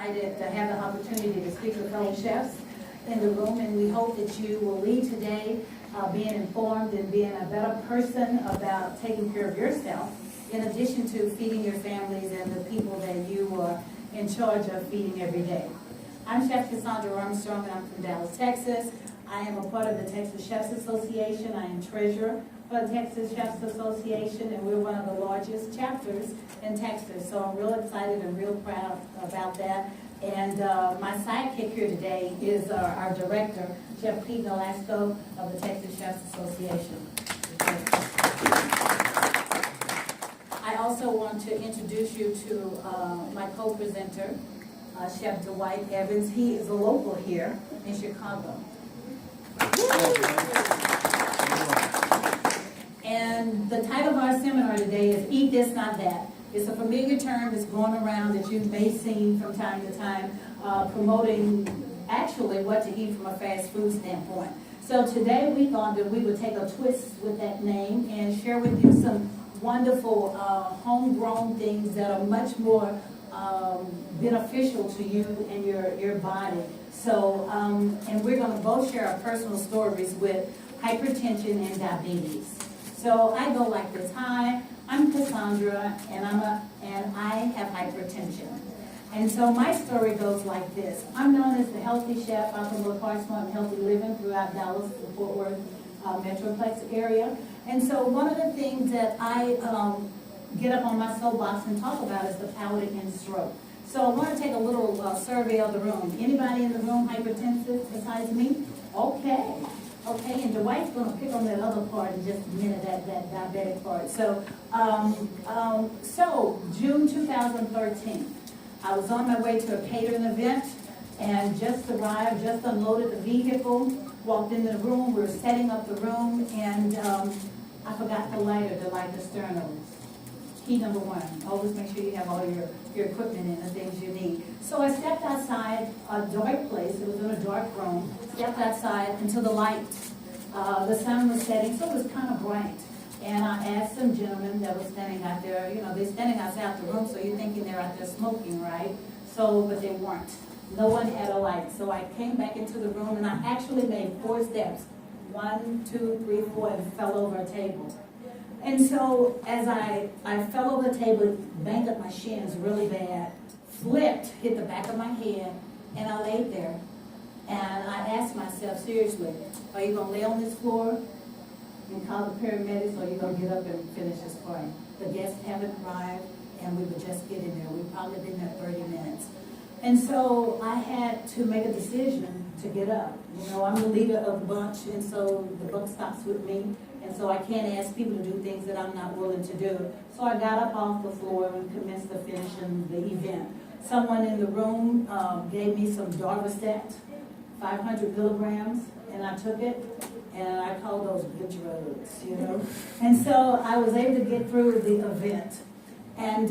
excited to have the opportunity to speak with fellow chefs in the room, and we hope that you will leave today being informed and being a better person about taking care of yourself, in addition to feeding your families and the people that you are in charge of feeding every day. I'm Chef Cassondra Armstrong, and I'm from Dallas, Texas. I am a part of the Texas Chefs Association. I am treasurer for the Texas Chefs Association, and we're one of the largest chapters in Texas. So I'm real excited and real proud about that. And my sidekick here today is our director, Chef Pete Nolasco of the Texas Chefs Association. I also want to introduce you to my co-presenter, Chef Dwight Evans. He is a local here in Chicago. And the title of our seminar today is Eat This, Not That. It's a familiar term that's going around that you may see from time to time, promoting actually what to eat from a fast food standpoint. So today we thought that we would take a twist with that name and share with you some wonderful homegrown things that are much more beneficial to you and your body. So, and we're going to both share our personal stories with hypertension and diabetes. So I go like this. Hi, I'm Cassondra, and I have hypertension. And so my story goes like this. I'm known as the healthy chef. I promote heart-smart and healthy living throughout Dallas, the Fort Worth Metroplex area. And so one of the things that I get up on my soapbox and talk about is the palate and stroke. So I want to take a little survey of the room. Anybody in the room hypertensive besides me? Okay. Okay, and Dwight's going to pick on that other part in just a minute, that diabetic part. So, June 2013, I was on my way to a catering event and just arrived, just unloaded the vehicle, walked into the room, we were setting up the room, and I forgot the lighter to light the sternos. Key number one, always make sure you have all your equipment and the things you need. So I stepped outside a dark place, it was in a dark room, stepped outside until the light, the sun was setting, so it was kind of bright. And I asked some gentlemen that were standing out there, you know, they're standing outside the room, so you're thinking they're out there smoking, right? So, but they weren't. No one had a light. So I came back into the room and I actually made 4 steps. 1, 2, 3, 4, and fell over a table. And so as I fell over the table, banged up my shins really bad, flipped, hit the back of my head, and I laid there. And I asked myself, seriously, are you going to lay on this floor and call the paramedics, or are you going to get up and finish this party? The guests haven't arrived, and we were just getting there. We've probably been there 30 minutes. And so I had to make a decision to get up. You know, I'm the leader of the bunch, and so the buck stops with me. And so I can't ask people to do things that I'm not willing to do. So I got up off the floor and commenced to finishing the event. Someone in the room gave me some Darvocet, 500 milligrams, and I took it, and I call those good drugs, you know. And so I was able to get through the event. And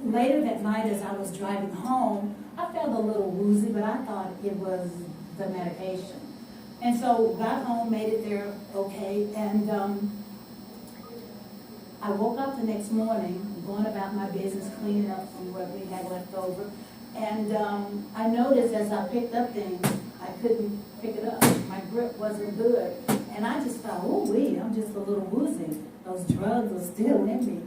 later that night as I was driving home, I felt a little woozy, but I thought it was the medication. And so got home, made it there okay, and I woke up the next morning, going about my business, cleaning up from what we had left over, and I noticed as I picked up things, I couldn't pick it up. My grip wasn't good, and I just thought, oh wee, I'm just a little woozy. Those drugs are still in me.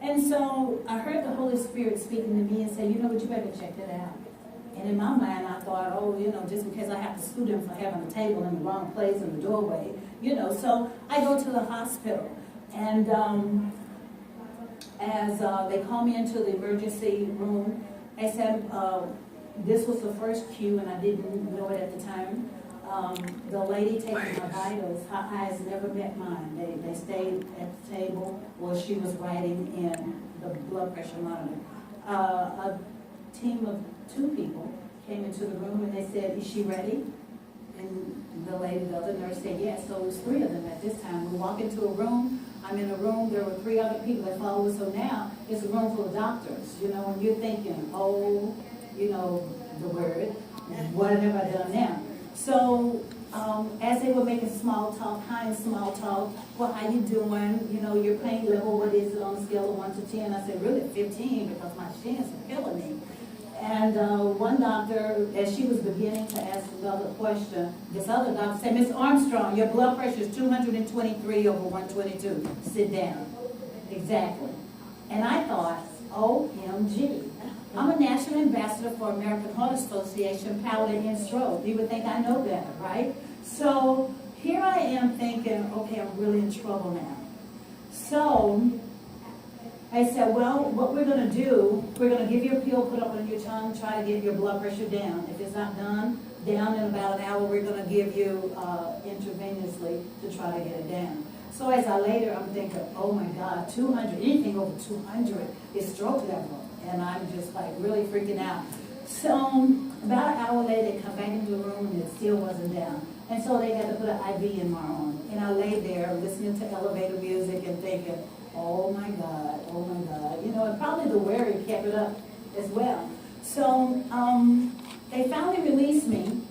And so I heard the Holy Spirit speaking to me and say, you know what, you better check it out. And in my mind, I thought, oh, you know, just because I have to sue them for having a table in the wrong place in the doorway, you know. So I go to the hospital, and as they call me into the emergency room, they said this was the first cue, and I didn't know it at the time. The lady taking my vitals, her eyes never met mine. They stayed at the table while she was writing in the blood pressure monitor. A team of 2 people came into the room and they said, is she ready? And the lady, the other nurse said, yes. So it was 3 of them at this time. We walk into a room, I'm in a room, there were 3 other people that followed us. So now it's a room full of doctors, you know, and you're thinking, oh, you know, the word, what have I done now? So as they were making small talk, kind of small talk, well, how you doing? You know, your pain level, what is it on a scale of 1 to 10? I said, really 15, because my shins are killing me. And doctor, as she was beginning to ask another question, this other doctor said, Miss Armstrong, your blood pressure is 223 over 122. Sit down. Exactly. And I thought, OMG. I'm a national ambassador for American Heart Association, palate and stroke. You would think I know better, right? So here I am thinking, okay, I'm really in trouble now. So I said, well, what we're going to do, we're going to give you a pill, put up on your tongue, try to get your blood pressure down. If it's not down in about an hour, we're going to give you intravenously to try to get it down. So as I lay there, I'm thinking, oh my God, 200, anything over 200 is stroke level. And I'm just like really freaking out. So about an hour later, they come back into the room and it still wasn't down. And so they had to put an IV in my arm. And I lay there listening to elevator music and thinking, oh my God, oh my God. You know, and probably the worry kept it up as well. So they finally released me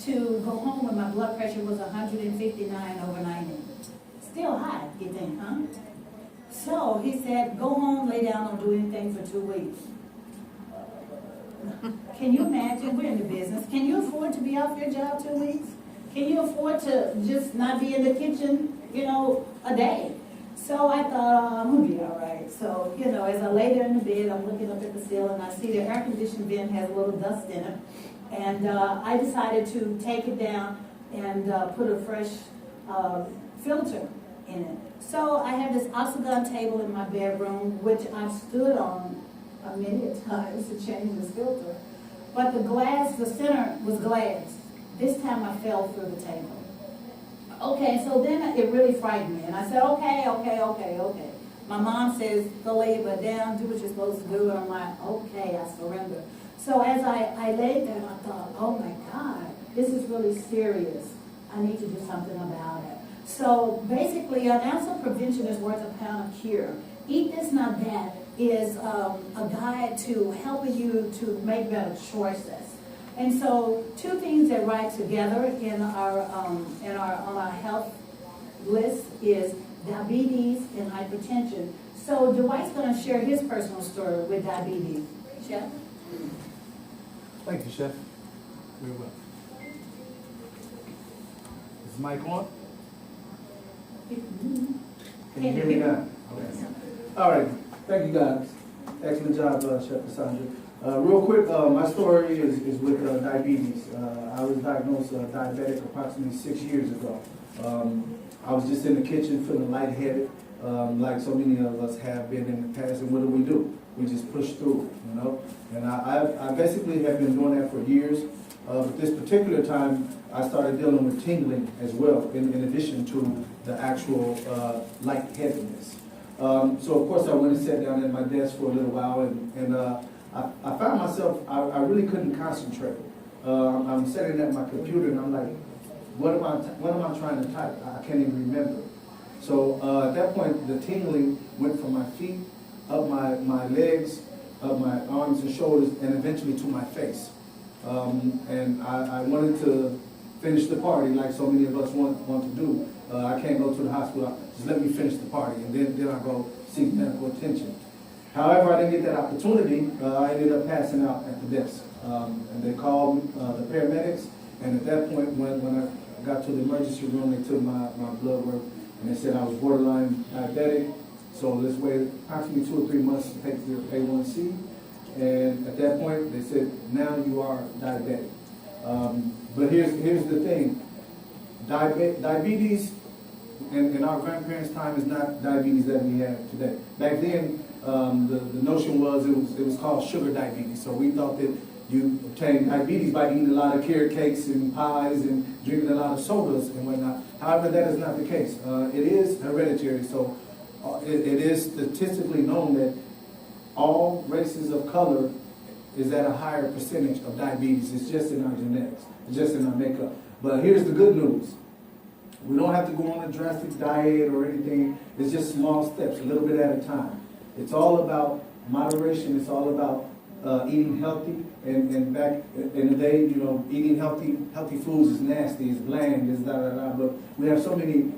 to go home when my blood pressure was 159 over 90. Still high, you think, huh? So he said, go home, lay down, don't do anything for 2 weeks. Can you imagine? We're in the business. Can you afford to be off your job 2 weeks? Can you afford to just not be in the kitchen, you know, a day? So I thought, oh, I'm going to be all right. So, you know, as I lay there in the bed, I'm looking up at the ceiling, and I see the air conditioning vent has a little dust in it. And I decided to take it down and put a fresh filter in it. So I have this octagon table in my bedroom, which I've stood on many times to change this filter. But the glass, the center was glass. This time I fell through the table. Okay, so then it really frightened me. And I said, okay. My mom says, go lay your butt down, do what you're supposed to do. And I'm like, okay, I surrender. So as I laid there, I thought, oh my God, this is really serious. I need to do something about it. So basically, an ounce of prevention is worth a pound of cure. Eat This, Not That is a guide to helping you to make better choices. And so, two things that ride together in our on our health list is diabetes and hypertension. So Dwight's going to share his personal story with diabetes. Chef? Thank you, Chef. Very well. Is the mic on? Can you hear me now? Okay. All right. Thank you, guys. Excellent job, Chef Cassondra. Real quick, my story is with diabetes. I was diagnosed diabetic approximately 6 years ago. I was just in the kitchen feeling lightheaded, like so many of us have been in the past. And what do? We just push through, you know. And I basically have been doing that for years. But this particular time, I started dealing with tingling as well, in addition to the actual lightheadedness. So of course I went and sat down at my desk for a little while, and I found myself, I really couldn't concentrate. I'm sitting at my computer and I'm like, what am I trying to type? I can't even remember. So at that point, the tingling went from my feet, up my legs, up my arms and shoulders, and eventually to my face. And I wanted to finish the party like so many of us want to do. I can't go to the hospital, just let me finish the party, and then I go seek medical attention. However, I didn't get that opportunity. I ended up passing out at the desk. And they called the paramedics, and at that point, when I got to the emergency room, they took my blood work, and they said I was borderline diabetic, so let's wait approximately 2 or 3 months to take your A1C. And at that point, they said, now you are diabetic. But here's the thing. Diabetes in our grandparents' time is not diabetes that we have today. Back then, the notion was it was called sugar diabetes. So we thought that you obtain diabetes by eating a lot of carrot cakes and pies and drinking a lot of sodas and whatnot. However, that is not the case. It is hereditary. So it is statistically known that all races of color is at a higher percentage of diabetes. It's just in our genetics. It's just in our makeup. But here's the good news. We don't have to go on a drastic diet or anything. It's just small steps, a little bit at a time. It's all about moderation. It's all about eating healthy. And back in the day, you know, eating healthy foods is nasty, it's bland, it's da-da-da. But we have so many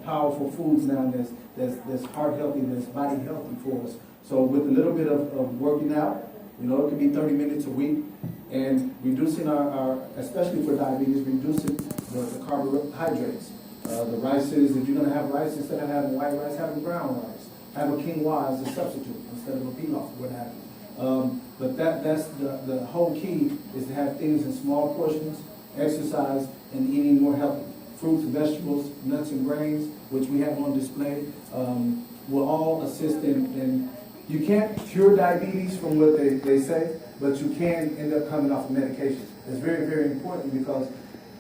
powerful foods now that's heart healthy, that's body healthy for us. So with a little bit of working out You know, it could be 30 minutes a week. And reducing our especially for diabetes, reducing the carbohydrates. The rices, if you're going to have rice, instead of having white rice, have a brown rice. Have a quinoa as a substitute instead of a pilaf, what have you. But that's the whole key is to have things in small portions, exercise, and eating more healthy. Fruits, vegetables, nuts, and grains, which we have on display, will all assist in you can't cure diabetes from what they say, but you can end up coming off of medication. It's very, very important because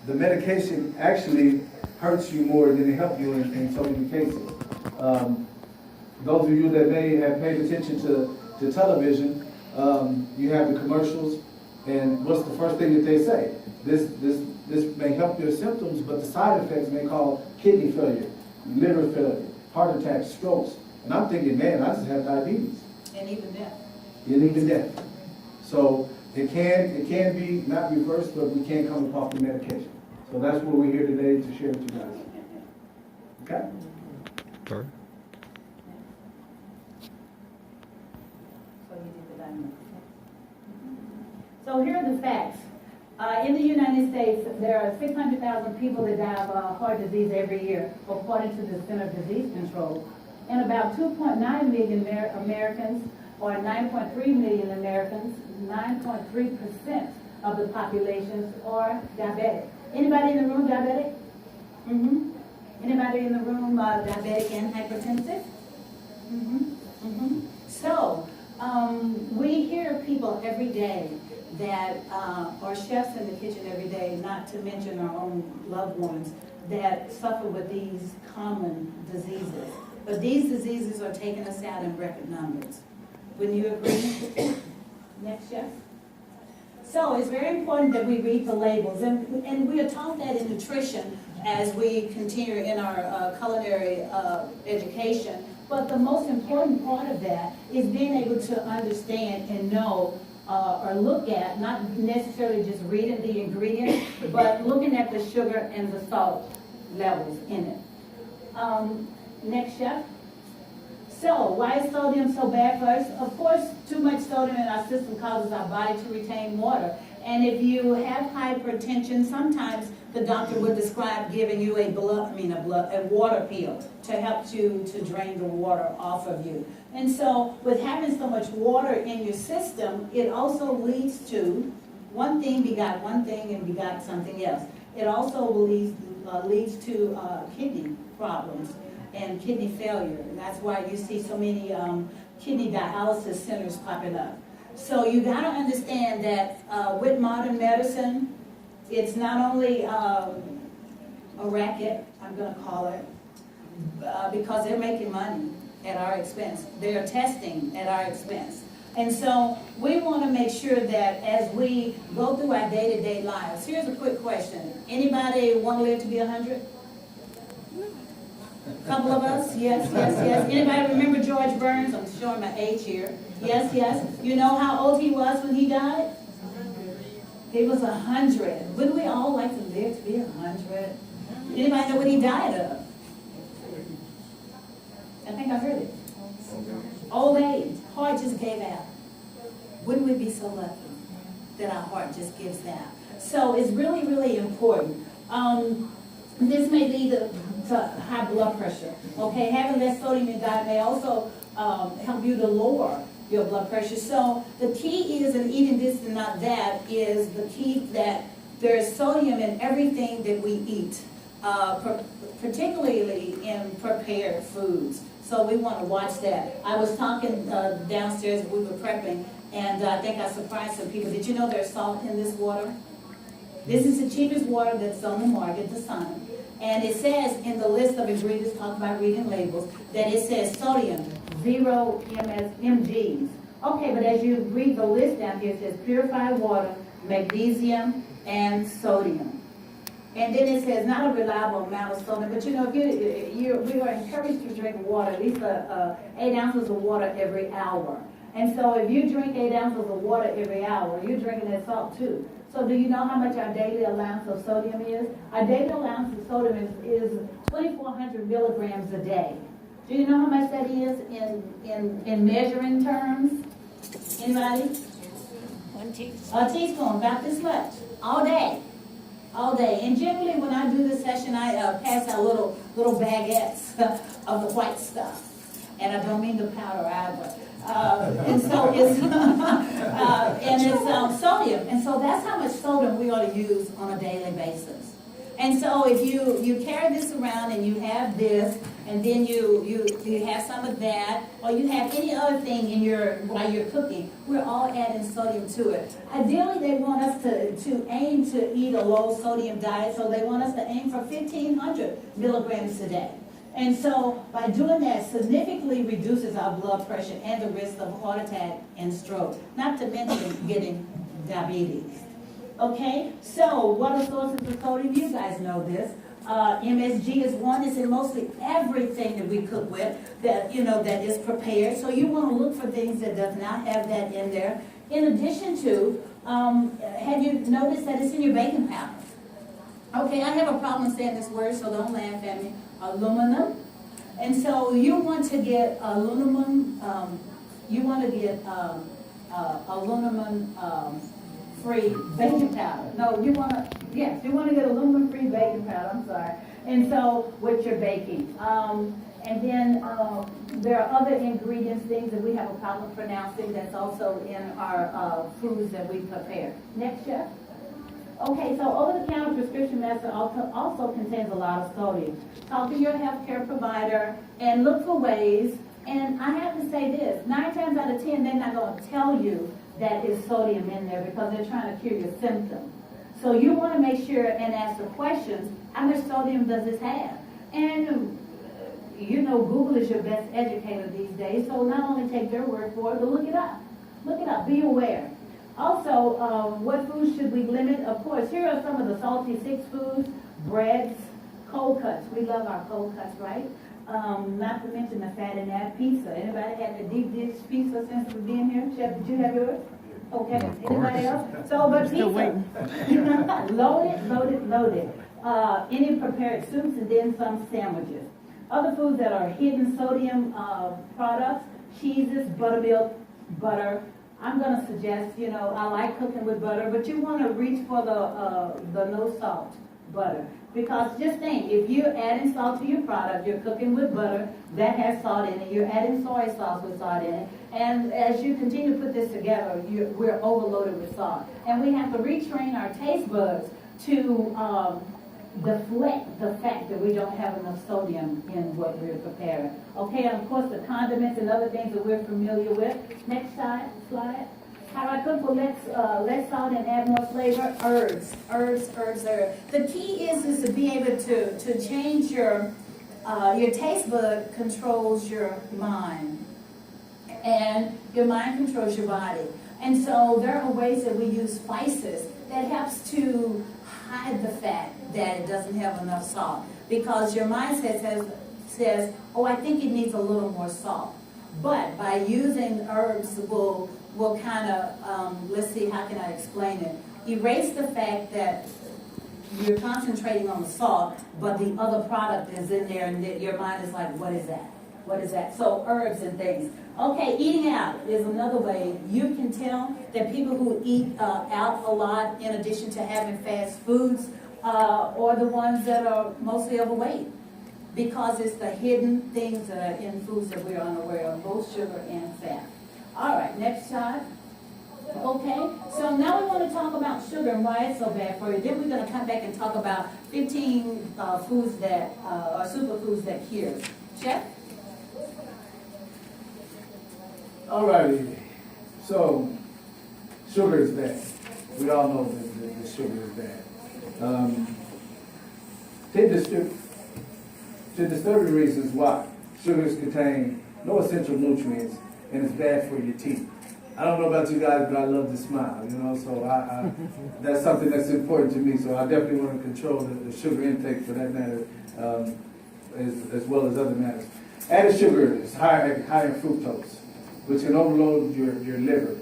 the medication actually hurts you more than it helps you in so many cases. Those of you that may have paid attention to television, you have the commercials, and what's the first thing that they say? This may help your symptoms, but the side effects may cause kidney failure, liver failure, heart attacks, strokes. And I'm thinking, man, I just have diabetes. And even death. And even death. So it can be not reversed, but we can come off the medication. So that's what we're here today to share with you guys. Okay? Sorry. So you did the diagnosis. So here are the facts. In the United States, there are 600,000 people that die of heart disease every year, according to the Center for Disease Control. And about 2.9 million Americans, or 9.3 million Americans, 9.3% of the populations are diabetic. Anybody in the room diabetic? Mm-hmm. Anybody in the room diabetic and hypertensive? Mm-hmm. Mm-hmm. So, we hear people every day that are chefs in the kitchen every day, not to mention our own loved ones, that suffer with these common diseases. But these diseases are taking us out in record numbers. Wouldn't you agree? Next, chef. So it's very important that we read the labels, and we are taught that in nutrition as we continue in our culinary education. But the most important part of that is being able to understand and know or look at, not necessarily just reading the ingredients, but looking at the sugar and the salt levels in it. Next, chef. So, why is sodium so bad for us? Of course, too much sodium in our system causes our body to retain water. And if you have hypertension, sometimes the doctor would describe giving you a water pill to help you to drain the water off of you. And so, with having so much water in your system, it also leads to one thing begot one thing and begot something else. It also leads to kidney problems and kidney failure. That's why you see so many kidney dialysis centers popping up. So you got to understand that with modern medicine, it's not only a racket, I'm going to call it, because they're making money at our expense. They're testing at our expense. And so we want to make sure that as we go through our day-to-day lives, here's a quick question. Anybody want to live to be 100? Couple of us? Yes, yes, yes. Anybody remember George Burns? I'm showing my age here. Yes, yes. You know how old he was when he died? He was 100. Wouldn't we all like to live to be 100? Anybody know what he died of? I think I heard it. Old age. Heart just gave out. Wouldn't we be so lucky that our heart just gives out? So it's really, really important. This may lead to high blood pressure. Okay, having less sodium in your diet may also help you to lower your blood pressure. So the key is, in eating this and not that, is the key that there is sodium in everything that we eat, particularly in prepared foods. So we want to watch that. I was talking downstairs, we were prepping, and I think I surprised some people. Did you know there's salt in this water? This is the cheapest water that's on the market, the Sun. And it says in the list of ingredients, talk about reading labels, that it says sodium, 0 mgs. Okay, but as you read the list down here, it says purified water, magnesium, and sodium. And then it says not a reliable amount of sodium, but you know, we are encouraged to drink water, at least 8 ounces of water every hour. And so if you drink 8 ounces of water every hour, you're drinking that salt too. So do you know how much our daily allowance of sodium is? Our daily allowance of sodium is 2,400 milligrams a day. Do you know how much that is in measuring terms? Anybody? A teaspoon, about this much, all day. All day. And generally, when I do this session, I pass out little baguettes of the white stuff. And I don't mean the powder either. And so it's sodium. And so that's how much sodium we ought to use on a daily basis. And so if you carry this around and you have this, and then you have some of that, or you have any other thing in while you're cooking, we're all adding sodium to it. Ideally, they want us to aim to eat a low sodium diet, so they want us to aim for 1,500 milligrams a day. And so by doing that, significantly reduces our blood pressure and the risk of heart attack and stroke, not to mention getting diabetes. Okay, so what are sources of sodium? You guys know this. MSG is one. It's in mostly everything that we cook with that is prepared. So you want to look for things that does not have that in there. In addition to, have you noticed that it's in your baking powder? Okay, I have a problem saying this word, so don't laugh at me. Aluminum. And so you want to get aluminum. You want to get aluminum. Free baking powder. No, you want to get aluminum-free baking powder. I'm sorry. And so, with your baking, and then there are other ingredients, things that we have a problem pronouncing. That's also in our foods that we prepare. Next, chef. Okay, so over-the-counter prescription medicine also contains a lot of sodium. Talk to your healthcare provider and look for ways. And I have to say this: 9 times out of 10, they're not going to tell you that is sodium in there because they're trying to cure your symptom. So you want to make sure and ask the questions, how much sodium does this have? And Google is your best educator these days, so not only take their word for it, but look it up. Look it up, be aware. Also, what foods should we limit? Of course, here are some of the salty 6 foods: breads, cold cuts. We love our cold cuts, right? Not to mention the fat in that pizza. Anybody had the deep dish pizza since we've been here? Chef, did you have yours? Okay. Anybody else? So, but pizza. Loaded. Any prepared soups and then some sandwiches. Other foods that are hidden sodium products: cheeses, buttermilk, butter. I'm going to suggest, I like cooking with butter, but you want to reach for the no salt butter. Because just think, if you're adding salt to your product, you're cooking with butter, that has salt in it, you're adding soy sauce with salt in it, and as you continue to put this together, we're overloaded with salt. And we have to retrain our taste buds to deflect the fact that we don't have enough sodium in what we're preparing. Okay, and of course the condiments and other things that we're familiar with. Next slide. How I cook for less salt and add more flavor? Herbs. The key is to be able to change your taste bud controls your mind, and your mind controls your body. And so there are ways that we use spices that helps to hide the fact that it doesn't have enough salt, because your mindset says, oh, I think it needs a little more salt. But by using herbs will kind of, let's see, how can I explain it? Erase the fact that you're concentrating on the salt, but the other product is in there, and your mind is like, what is that? What is that? So herbs and things. Okay, eating out is another way. You can tell that people who eat out a lot, in addition to having fast foods, are the ones that are mostly overweight, because it's the hidden things that are in foods that we're unaware of, both sugar and fat. All right, next slide. Okay, so now we want to talk about sugar and why it's so bad for you. Then we're going to come back and talk about 15 foods that are superfoods that cure. Chef? All righty. So, sugar is bad. We all know that sugar is bad. To disturb the reasons why sugars contain no essential nutrients and it's bad for your teeth. I don't know about you guys, but I love to smile, so I that's something that's important to me. So I definitely want to control the sugar intake, for that matter, as well as other matters. Added sugar is high in fructose, which can overload your liver.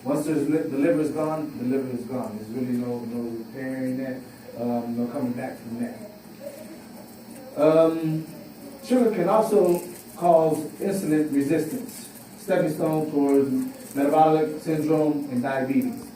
Once the liver is gone, the liver is gone. There's really no repairing that, no coming back from that. Sugar can also cause insulin resistance, stepping stone towards metabolic syndrome, and diabetes.